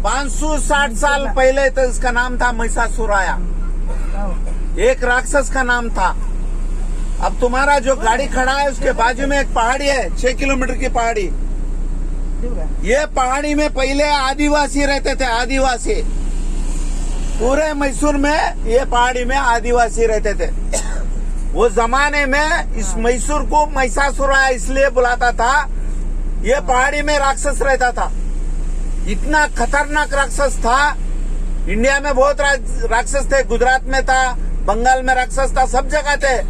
560 साल पहले तो इसका नाम था महिषासुर आया, एक राक्षस का नाम था। अब तुम्हारा जो गाड़ी खड़ा है उसके बाजू में एक पहाड़ी है, 6 किलोमीटर की पहाड़ी। ये पहाड़ी में पहले आदिवासी रहते थे, आदिवासी। पूरे मैसूर में ये पहाड़ी में आदिवासी रहते थे। वो जमाने में इस मैसूर को महिषासुर इसलिए बुलाता था, ये पहाड़ी में राक्षस रहता था। इतना खतरनाक राक्षस था। इंडिया में बहुत राक्षस थे, गुजरात में था, बंगाल में राक्षस था, सब जगह थे,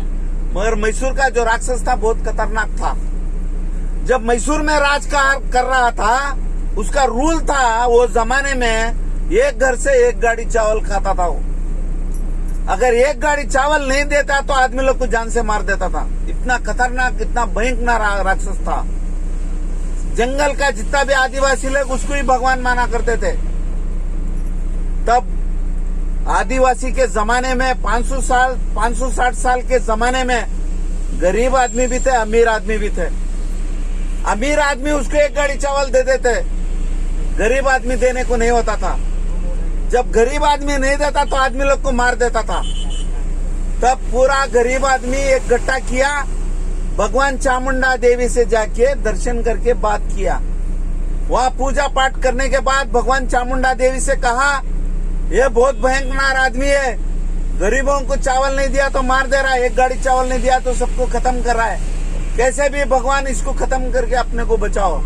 मगर मैसूर का जो राक्षस था बहुत खतरनाक था। जब मैसूर में राज कर रहा था, उसका रूल था वो जमाने में एक घर से एक गाड़ी चावल खाता था वो। अगर एक गाड़ी चावल नहीं देता तो आदमी लोग को जान से मार देता था। इतना खतरनाक, इतना भयंकर राक्षस था। जंगल का जितना भी आदिवासी लोग उसको ही भगवान माना करते थे। तब आदिवासी के जमाने में 560 साल के जमाने में गरीब आदमी भी थे, अमीर आदमी भी थे। अमीर आदमी उसको एक गाड़ी चावल दे देते, गरीब आदमी देने को नहीं होता था। जब गरीब आदमी नहीं देता तो आदमी लोग को मार देता था। तब पूरा गरीब आदमी एक गट्टा किया, भगवान चामुंडा देवी से जाके दर्शन करके बात किया। वहाँ पूजा पाठ करने के बाद भगवान चामुंडा देवी से कहा, ये बहुत भयंकर आदमी है, गरीबों को चावल नहीं दिया तो मार दे रहा है, एक गाड़ी चावल नहीं दिया तो सबको खत्म कर रहा है, कैसे भी भगवान इसको खत्म करके अपने को बचाओ।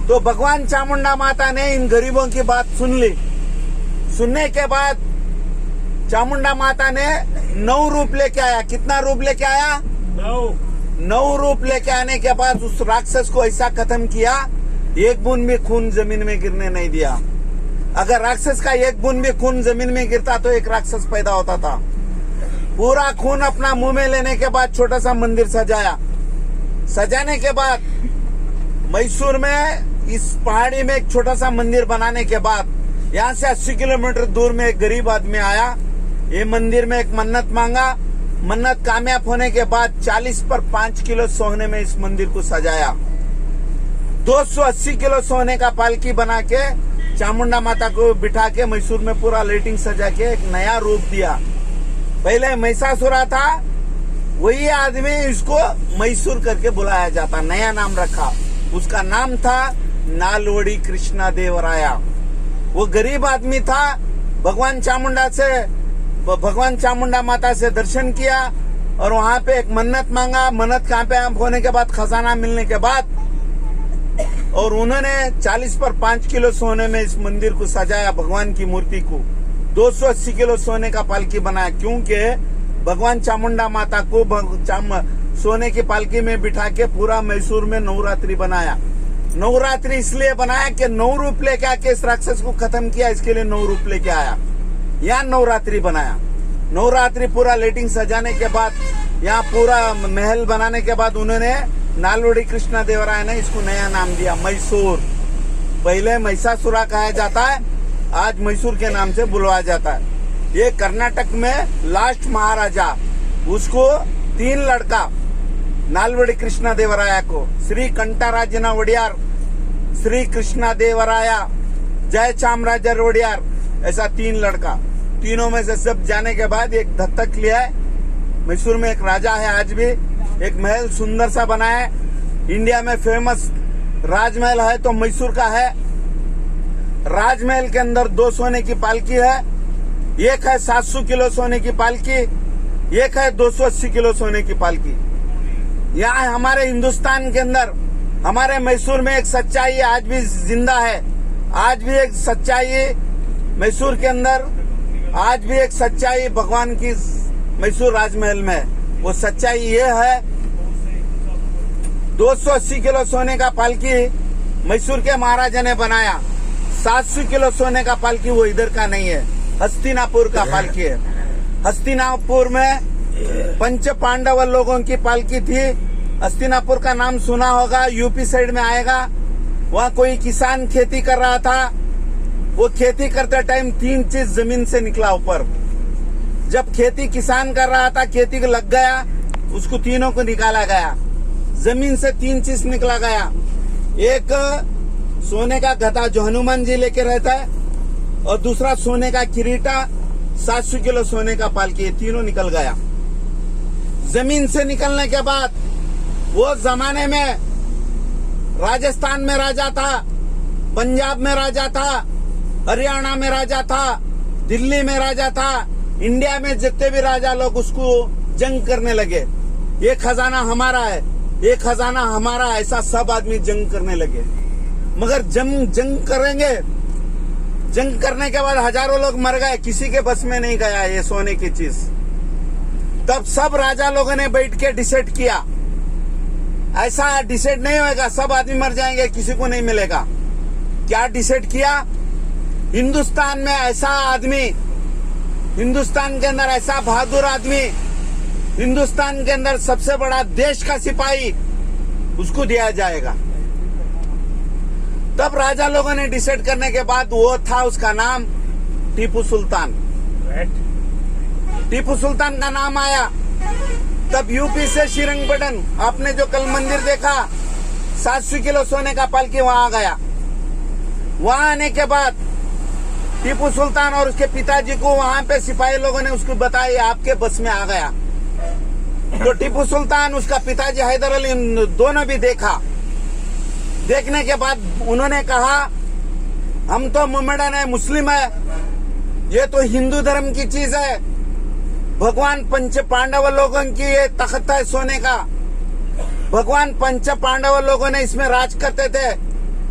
तो भगवान चामुंडा माता ने इन गरीबों की बात सुन ली। सुनने के बाद चामुंडा माता ने 9 रूप लेके आया। कितना रूप लेके आया? 9 रूप लेके आने के बाद उस राक्षस को ऐसा खत्म किया, एक बूंद भी खून जमीन में गिरने नहीं दिया। अगर राक्षस का एक बूंद भी खून जमीन में गिरता तो एक राक्षस पैदा होता था। पूरा खून अपना मुंह में लेने के बाद छोटा सा मंदिर सजाया। सजाने के बाद मैसूर में इस पहाड़ी में एक छोटा सा मंदिर बनाने के बाद यहाँ से 80 किलोमीटर दूर में एक गरीब आदमी आया। ये मंदिर में एक मन्नत मांगा। मन्नत कामयाब होने के बाद 40 पर 5 किलो सोने में इस मंदिर को सजाया। 280 किलो सोने का पालकी बना के चामुंडा माता को बिठा के मैसूर में पूरा लाइटिंग सजा के एक नया रूप दिया। पहले महिषासुरा था, वही आदमी इसको मैसूर करके बुलाया जाता, नया नाम रखा। उसका नाम था नालवड़ी कृष्णा देवराया। वो गरीब आदमी था। भगवान चामुंडा माता से दर्शन किया और वहाँ पे एक मन्नत मांगा। मन्नत कामयाब होने के बाद, खजाना मिलने के बाद, और उन्होंने 40 पर 5 किलो सोने में इस मंदिर को सजाया। भगवान की मूर्ति को 280 किलो सोने का पालकी बनाया, क्योंकि भगवान चामुंडा माता को सोने की पालकी में बिठा के पूरा मैसूर में नवरात्रि बनाया। नवरात्रि इसलिए बनाया कि 9 रूप लेके आके इस राक्षस को खत्म किया, इसके लिए 9 रूप लेके आया। यहाँ नवरात्रि बनाया। नवरात्रि पूरा लाइटिंग सजाने के बाद, यहाँ पूरा महल बनाने के बाद उन्होंने नालवड़ी कृष्णा देवराय ने इसको नया नाम दिया, मैसूर। पहले महिषासुरा कहा जाता है, आज मैसूर के नाम से बुलवाया जाता है। ये कर्नाटक में लास्ट महाराजा, उसको 3 लड़का, नालवड़ी कृष्णा देवराया को, श्री कंटाराजना वडियार, श्री कृष्णा देवराया, जय चामराजर वडियार, ऐसा 3 लड़का। तीनों में से सब जाने के बाद एक दत्तक लिया है। मैसूर में एक राजा है, आज भी एक महल सुंदर सा बना है। इंडिया में फेमस राजमहल है तो मैसूर का है। राजमहल के अंदर 2 सोने की पालकी है। एक है 700 किलो सोने की पालकी, एक है 280 किलो सोने की पालकी। यहाँ हमारे हिंदुस्तान के अंदर, हमारे मैसूर में एक सच्चाई आज भी जिंदा है। आज भी एक सच्चाई मैसूर के अंदर, आज भी एक सच्चाई भगवान की मैसूर राजमहल में। वो सच्चाई ये है, 280 किलो सोने का पालकी मैसूर के महाराजा ने बनाया। 700 किलो सोने का पालकी वो इधर का नहीं है, हस्तिनापुर का पालकी है। हस्तिनापुर में पंच पांडव लोगों की पालकी थी। हस्तिनापुर का नाम सुना होगा, यूपी साइड में आएगा। वहाँ कोई किसान खेती कर रहा था। वो खेती करते टाइम 3 चीज जमीन से निकला ऊपर। जब खेती किसान कर रहा था, खेती को लग गया, उसको तीनों को निकाला गया। जमीन से 3 चीज निकला गया। एक सोने का गधा जो हनुमान जी लेके रहता है, और दूसरा सोने का किरीटा, 700 किलो सोने का पालकी, ये तीनों निकल गया। जमीन से निकलने के बाद वो जमाने में राजस्थान में राजा था, पंजाब में राजा था, हरियाणा में राजा था, दिल्ली में राजा था, इंडिया में जितने भी राजा लोग उसको जंग करने लगे। ये खजाना हमारा है, ये खजाना हमारा, ऐसा सब आदमी जंग करने लगे। मगर जंग करेंगे, जंग करने के बाद हजारों लोग मर गए, किसी के बस में नहीं गया ये सोने की चीज। तब सब राजा लोगों ने बैठ के डिसाइड किया, ऐसा डिसाइड नहीं होगा, सब आदमी मर जाएंगे, किसी को नहीं मिलेगा। क्या डिसाइड किया? हिंदुस्तान में ऐसा आदमी, हिंदुस्तान के अंदर ऐसा बहादुर आदमी, हिंदुस्तान के अंदर सबसे बड़ा देश का सिपाही, उसको दिया जाएगा। तब राजा लोगों ने डिसाइड करने के बाद वो था, उसका नाम टीपू सुल्तान। टीपू सुल्तान का नाम आया। तब यूपी से श्रीरंगपट्टन, आपने जो कल मंदिर देखा, 700 किलो सोने का पालकी वहां आ गया। वहां आने के बाद टीपू सुल्तान और उसके पिताजी को वहां पे सिपाही लोगों ने उसको बताया, आपके बस में आ गया। तो टीपू सुल्तान, उसका पिताजी हैदर अली, दोनों भी देखा। देखने के बाद उन्होंने कहा, हम तो मोमेडन है, मुस्लिम है, ये तो हिंदू धर्म की चीज है, भगवान पंच पांडव लोगों की ये तख्त है सोने का, भगवान पंच पांडव लोगों ने इसमें राज करते थे,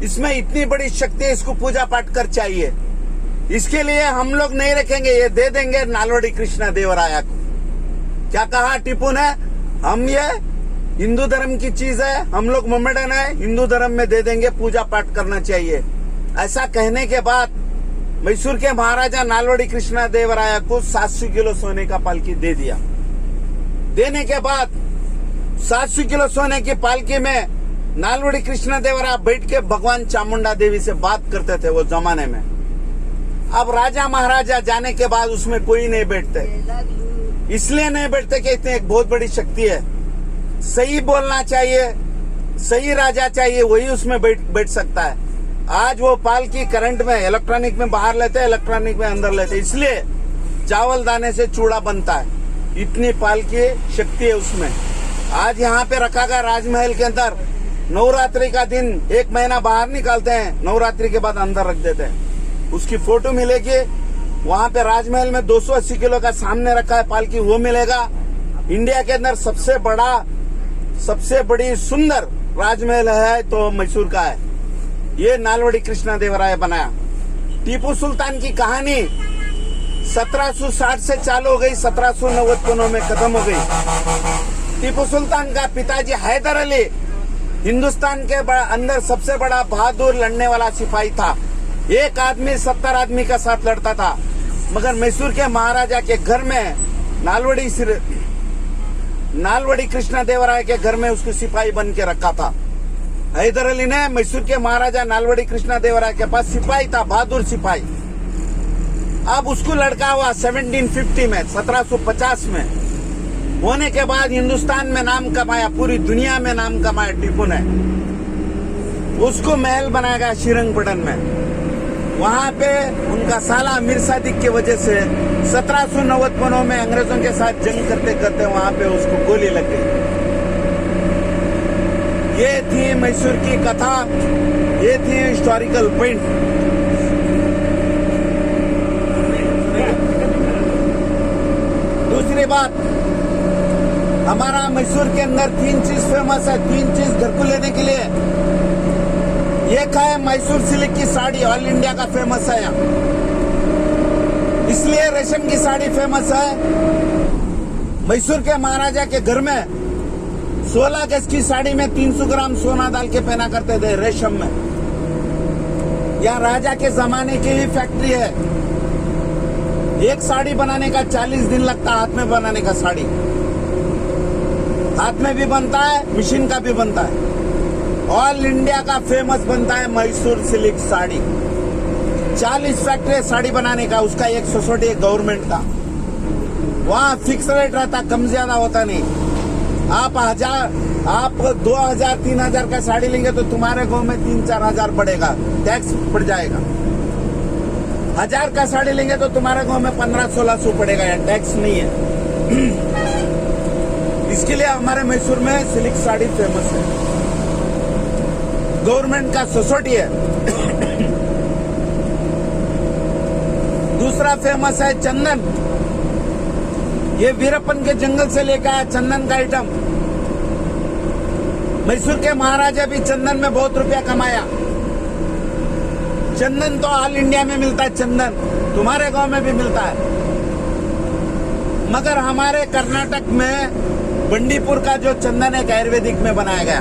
इसमें इतनी बड़ी शक्ति है, इसको पूजा पाठ कर चाहिए, इसके लिए हम लोग नहीं रखेंगे, ये दे देंगे नालवड़ी कृष्णा देवराया को। क्या कहा टीपू ने? हम ये हिंदू धर्म की चीज है, हम लोग मोमेडन है, हिंदू धर्म में दे देंगे, पूजा पाठ करना चाहिए। ऐसा कहने के बाद मैसूर के महाराजा नालवड़ी कृष्णा देवराया को 700 किलो सोने का पालकी दे दिया। देने के बाद 700 किलो सोने की पालकी में नालवड़ी कृष्णा देवराया बैठ के भगवान चामुंडा देवी से बात करते थे वो जमाने में। अब राजा महाराजा जाने के बाद उसमें कोई नहीं बैठते, इसलिए नहीं बैठते कि इतनी एक बहुत बड़ी शक्ति है, सही बोलना चाहिए, सही राजा चाहिए, वही उसमें बैठ सकता है। आज वो पालकी करंट में, इलेक्ट्रॉनिक में बाहर लेते हैं, इलेक्ट्रॉनिक में अंदर लेते हैं, इसलिए चावल दाने से चूड़ा बनता है, इतनी पालकी शक्ति है उसमें। आज यहाँ पे रखा गया राजमहल के अंदर, नवरात्रि का दिन 1 महीना बाहर निकालते हैं, नवरात्रि के बाद अंदर रख देते हैं, उसकी फोटो मिलेगी वहाँ पे। राजमहल में 280 किलो का सामने रखा है पालकी, वो मिलेगा। इंडिया के अंदर सबसे बड़ी सुंदर राजमहल है तो मैसूर का है, ये नालवड़ी कृष्णा देवराय बनाया। टीपू सुल्तान की कहानी 1760 से चालू हो गई, 1799 में खत्म हो गई। टीपू सुल्तान का पिताजी हैदर अली हिंदुस्तान के अंदर सबसे बड़ा बहादुर लड़ने वाला सिपाही था, एक आदमी 70 आदमी का साथ लड़ता था। मगर मैसूर के महाराजा के घर में, नालवड़ी कृष्णा देवराय के घर में उसको सिपाही बन के रखा था। हैदर अली ने मैसूर के महाराजा नालवड़ी कृष्णा देवराय के पास सिपाही था, बहादुर सिपाही। अब उसको लड़का हुआ 1750 में, 1750 में होने के बाद हिंदुस्तान में नाम कमाया, पूरी दुनिया में नाम कमाया टीपू ने। उसको महल बनाया गया श्रीरंगपट्टन में। वहां पे उनका साला मीर सादिक की वजह से 1799 में अंग्रेजों के साथ जंग करते करते वहां पे उसको गोली लग गई। ये थी मैसूर की कथा, ये थी हिस्टोरिकल पॉइंट। दूसरी बात, हमारा मैसूर के अंदर 3 चीज फेमस है, 3 चीज घर को लेने के लिए। एक है मैसूर सिल्क की साड़ी, ऑल इंडिया का फेमस है यहाँ, इसलिए रेशम की साड़ी फेमस है। मैसूर के महाराजा के घर में 16 गज की साड़ी में 300 ग्राम सोना डाल के पहना करते थे रेशम में। यहाँ राजा के जमाने की ही फैक्ट्री है। एक साड़ी बनाने का 40 दिन लगता है, हाथ में बनाने का साड़ी, हाथ में भी बनता है, मशीन का भी बनता है। ऑल इंडिया का फेमस बनता है मैसूर सिल्क साड़ी। 40 फैक्ट्री साड़ी बनाने का, उसका एक सोसाइटी गवर्नमेंट का। वहाँ फिक्स रेट रहता, कम ज्यादा होता नहीं। आप आप 2000-3000 का साड़ी लेंगे तो तुम्हारे गांव में 3-4 हजार पड़ेगा, टैक्स पड़ जाएगा। 1000 का साड़ी लेंगे तो तुम्हारे गांव में 1500-1600 पड़ेगा, या टैक्स नहीं है। इसके लिए हमारे मैसूर में सिल्क साड़ी फेमस है, गवर्नमेंट का सोसाइटी है। दूसरा फेमस है चंदन, ये वीरप्पन के जंगल से लेकर आया चंदन का आइटम। मैसूर के महाराजा भी चंदन में बहुत रुपया कमाया। चंदन तो ऑल इंडिया में मिलता है, चंदन तुम्हारे गांव में भी मिलता है, मगर हमारे कर्नाटक में बंडीपुर का जो चंदन है आयुर्वेदिक में बनाया गया।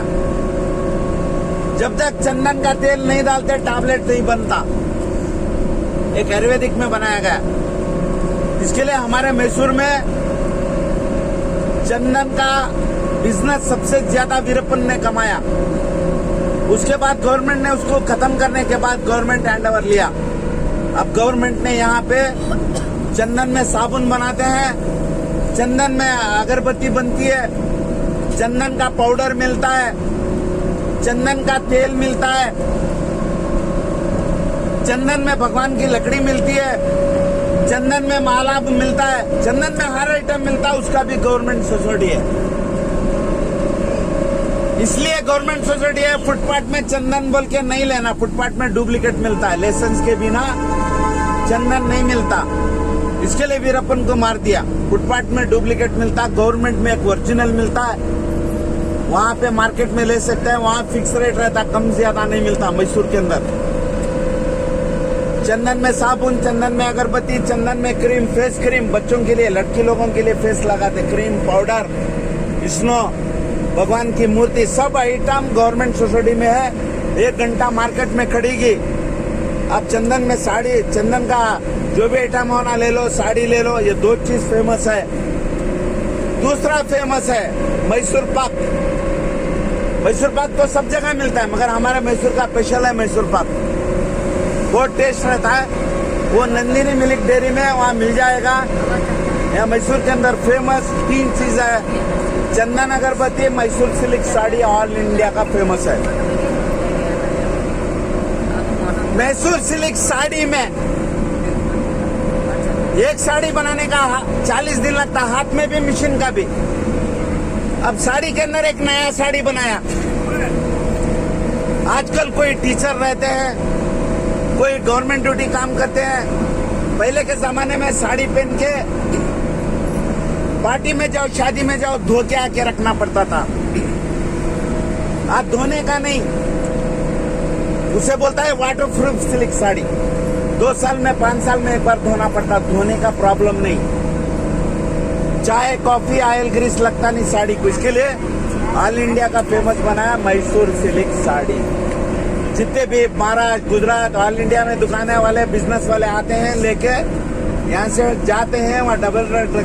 जब तक चंदन का तेल नहीं डालते टैबलेट नहीं बनता, एक आयुर्वेदिक में बनाया गया। इसके लिए हमारे मैसूर में चंदन का बिजनेस सबसे ज्यादा वीरप्पन ने कमाया। उसके बाद गवर्नमेंट ने उसको खत्म करने के बाद गवर्नमेंट हैंडओवर लिया। अब गवर्नमेंट ने यहाँ पे चंदन में साबुन बनाते हैं, चंदन में अगरबत्ती बनती है, चंदन का पाउडर मिलता है, चंदन का तेल मिलता है, चंदन में भगवान की लकड़ी मिलती है, चंदन में माला मिलता है, चंदन में हर आइटम मिलता है। उसका भी गवर्नमेंट सोसाइटी है। इसलिए गवर्नमेंट सोसाइटी है। फुटपाथ में चंदन बोल के नहीं लेना, फुटपाथ में डुप्लीकेट मिलता है, लाइसेंस के बिना चंदन नहीं मिलता। इसके लिए वीरप्पन को मार दिया। फुटपाथ में डुप्लीकेट मिलता, गवर्नमेंट में एक ओरिजिनल मिलता है, वहां पे मार्केट में ले सकते हैं, वहां फिक्स रेट रहता, कम ज्यादा नहीं मिलता। मैसूर के अंदर चंदन में साबुन, चंदन में अगरबत्ती, चंदन में क्रीम, फेस क्रीम, बच्चों के लिए, लड़की लोगों के लिए फेस लगाते, क्रीम, पाउडर, स्नो, भगवान की मूर्ति, सब आइटम गवर्नमेंट सोसाइटी में है। 1 घंटा मार्केट में खड़ेगी। आप चंदन में साड़ी, चंदन का जो भी आइटम होना ले लो, साड़ी ले लो। ये 2 चीज फेमस है। दूसरा फेमस है मैसूर पाक। मैसूर पाक तो सब जगह मिलता है, मगर हमारे मैसूर का स्पेशल है मैसूर पाक। बहुत टेस्ट रहता है। वो नंदिनी मिल्क डेयरी में वहाँ मिल जाएगा। यहाँ मैसूर के अंदर फेमस 3 चीज है, चंदन अगरबत्ती, Mysore silk sari all India का फेमस है। मैसूर सिल्क साड़ी में एक साड़ी बनाने का 40 दिन लगता, हाथ में भी, मशीन का भी। अब साड़ी के अंदर एक नया साड़ी बनाया। आजकल कोई टीचर रहते हैं, कोई गवर्नमेंट ड्यूटी काम करते हैं। पहले के जमाने में साड़ी पहन के पार्टी में जाओ, शादी में जाओ, धो के आके रखना पड़ता था। आज धोने का नहीं, उसे बोलता है वाटर प्रूफ सिल्क साड़ी। 2 साल में, 5 साल में एक बार धोना पड़ता, धोने का प्रॉब्लम नहीं। चाय, कॉफी, ऑयल, ग्रीस लगता नहीं साड़ी को। इसके लिए ऑल इंडिया का फेमस बनाया मैसूर सिल्क साड़ी। जितने भी महाराष्ट्र, गुजरात, ऑल इंडिया में दुकानें वाले, बिजनेस वाले आते हैं लेके, यहाँ से जाते हैं, वहाँ डबल रेट